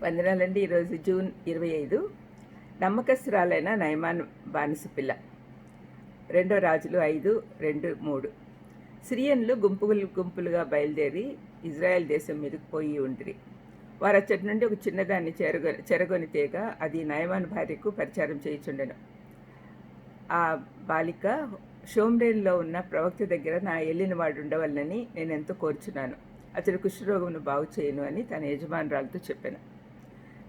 వందనాలండి. ఈరోజు జూన్ 25. నమ్మకస్తురాలైన నయమాన్ బానిస పిల్ల. 2 రాజులు 5:2-3. సిరియన్లు గుంపులుగా బయలుదేరి ఇజ్రాయెల్ దేశం మీదకు పోయి ఉండిరి. వారచ్చటి నుండి ఒక చిన్నదాన్ని చెరగొని తేగా అది నయమాన్ భార్యకు పరిచారం చేయుచుండెను. ఆ బాలిక, షోమ్రేన్లో ఉన్న ప్రవక్త దగ్గర నా ఏలిన వాడు ఉండవలనని నేనెంతో కోరుచున్నాను, అతడు కుష్ఠరోగమును బాగు చేయను అని తన యజమానురాలతో చెప్పాను.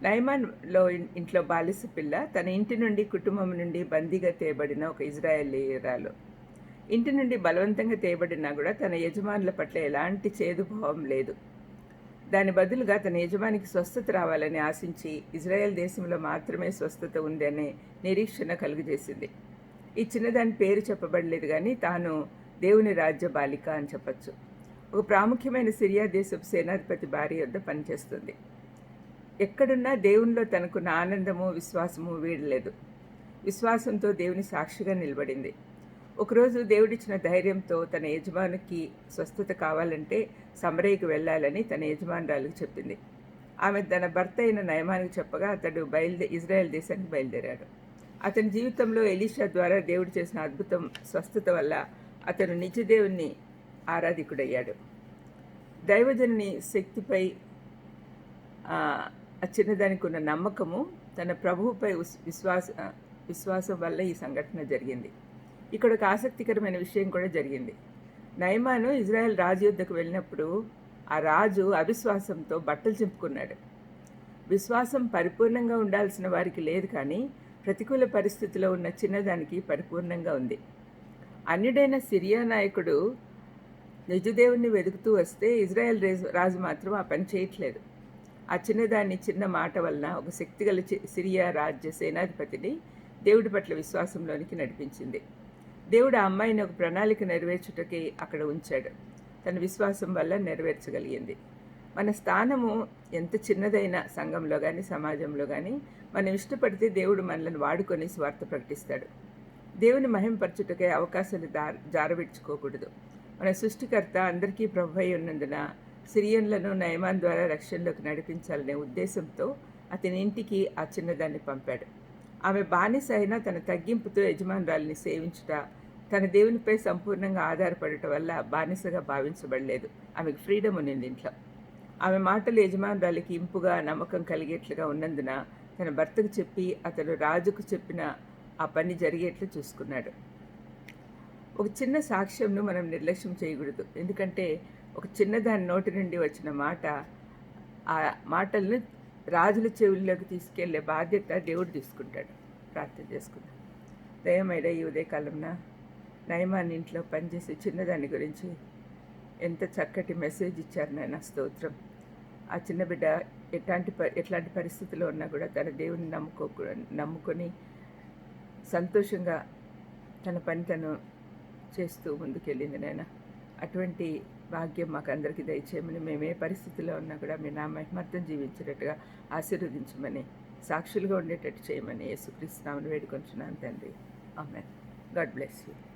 నయమాన్లో ఇంట్లో బాలిస పిల్ల తన ఇంటి నుండి, కుటుంబం నుండి బందీగా తేయబడిన ఒక ఇజ్రాయేలీయురాలు. ఇంటి నుండి బలవంతంగా తేయబడినా కూడా తన యజమానుల పట్ల ఎలాంటి చేదుభావం లేదు. దాని బదులుగా తన యజమానికి స్వస్థత రావాలని ఆశించి ఇజ్రాయెల్ దేశంలో మాత్రమే స్వస్థత ఉందనే నిరీక్షణ కలుగజేసింది. ఈ చిన్నదాని పేరు చెప్పబడలేదు, కానీ తాను దేవుని రాజ్య బాలిక అని చెప్పచ్చు. ఒక ప్రాముఖ్యమైన సిరియా దేశపు సేనాధిపతి భార్య వద్ద పనిచేస్తుంది. ఎక్కడున్నా దేవునిలో తనకున్న ఆనందము, విశ్వాసము వీడలేదు. విశ్వాసంతో దేవుని సాక్షిగా నిలబడింది. ఒకరోజు దేవుడిచ్చిన ధైర్యంతో తన యజమానికి స్వస్థత కావాలంటే సమరయ్యకు వెళ్ళాలని తన యజమానురాలకు చెప్పింది. ఆమె తన భర్త అయిన నయమానికి చెప్పగా అతడు ఇజ్రాయెల్ దేశానికి బయలుదేరాడు. అతని జీవితంలో ఎలీషా ద్వారా దేవుడు చేసిన అద్భుతం స్వస్థత వల్ల అతను నిజ దేవుణ్ణి ఆరాధికుడయ్యాడు. దైవజనుని శక్తిపై ఆ చిన్నదానికి ఉన్న నమ్మకము, తన ప్రభువుపై విశ్వాసం వల్ల ఈ సంఘటన జరిగింది. ఇక్కడ ఒక ఆసక్తికరమైన విషయం కూడా జరిగింది. నయమాను ఇజ్రాయెల్ రాజు యుద్ధకు వెళ్ళినప్పుడు ఆ రాజు అవిశ్వాసంతో బట్టలు చింపుకున్నాడు. విశ్వాసం పరిపూర్ణంగా ఉండాల్సిన వారికి లేదు, కానీ ప్రతికూల పరిస్థితిలో ఉన్న చిన్నదానికి పరిపూర్ణంగా ఉంది. అన్యుడైన సిరియా నాయకుడు నిజదేవుణ్ణి వెతుకుతూ వస్తే ఇజ్రాయెల్ రాజు మాత్రం ఆ పని చేయట్లేదు. ఆ చిన్నదాన్ని చిన్న మాట వలన ఒక శక్తిగల సిరియా రాజ్య సేనాధిపతిని దేవుడి పట్ల విశ్వాసంలోనికి నడిపించింది. దేవుడు ఆ అమ్మాయిని ఒక ప్రణాళిక నెరవేర్చుటకి అక్కడ ఉంచాడు. తన విశ్వాసం వల్ల నెరవేర్చగలిగింది. మన స్థానము ఎంత చిన్నదైనా సంఘంలో కానీ, సమాజంలో కానీ, మనం ఇష్టపడితే దేవుడు మనల్ని వాడుకొని స్వార్థ ప్రకటిస్తాడు. దేవుని మహింపరచుటకై అవకాశాలు జారవిడ్చుకోకూడదు. మన సృష్టికర్త అందరికీ ప్రభువై ఉన్నందున సిరియన్లను నయమాన్ ద్వారా రక్షణలోకి నడిపించాలనే ఉద్దేశంతో అతని ఇంటికి ఆ చిన్నదాన్ని పంపాడు. ఆమె బానిస అయినా తన తగ్గింపుతో యజమానురాలిని సేవించుట, తన దేవునిపై సంపూర్ణంగా ఆధారపడటం వల్ల బానిసగా భావించబడలేదు. ఆమెకు ఫ్రీడమ్ ఉన్నింది ఇంట్లో. ఆమె మాటలు యజమానురాలికి ఇంపుగా, నమ్మకం కలిగేట్లుగా ఉన్నందున తన భర్తకు చెప్పి అతను రాజుకు చెప్పిన ఆ పని జరిగేట్లు చూసుకున్నాడు. ఒక చిన్న సాక్ష్యంను మనం నిర్లక్ష్యం చేయకూడదు. ఎందుకంటే ఒక చిన్నదాని నోటి నుండి వచ్చిన మాట ఆ మాటలను రాజుల చెవుల్లోకి తీసుకెళ్లే బాధ్యత దేవుడు తీసుకుంటాడు. ప్రార్థన చేసుకుందాం. దయమైడ ఈ ఉదయకాలంన నయమాన్ ఇంట్లో పనిచేసే చిన్నదాని గురించి ఎంత చక్కటి మెసేజ్ ఇచ్చారు నాయన, స్తోత్రం. ఆ చిన్న బిడ్డ ఎట్లాంటి పరిస్థితుల్లో ఉన్నా కూడా తన దేవుని నమ్ముకొని సంతోషంగా తన పని తను చేస్తూ ముందుకెళ్ళింది నాయన. అటువంటి భాగ్యం మాకు అందరికీ దయచేయమని, మేము ఏ పరిస్థితిలో ఉన్నా కూడా మీ నా మహిమార్థం జీవించేటట్టుగా ఆశీర్వదించమని, సాక్షులుగా ఉండేటట్టు చేయమని యేసుక్రీస్తు నామమున వేడుకొంచున్నాను తండ్రి. ఆమేన్. God bless you.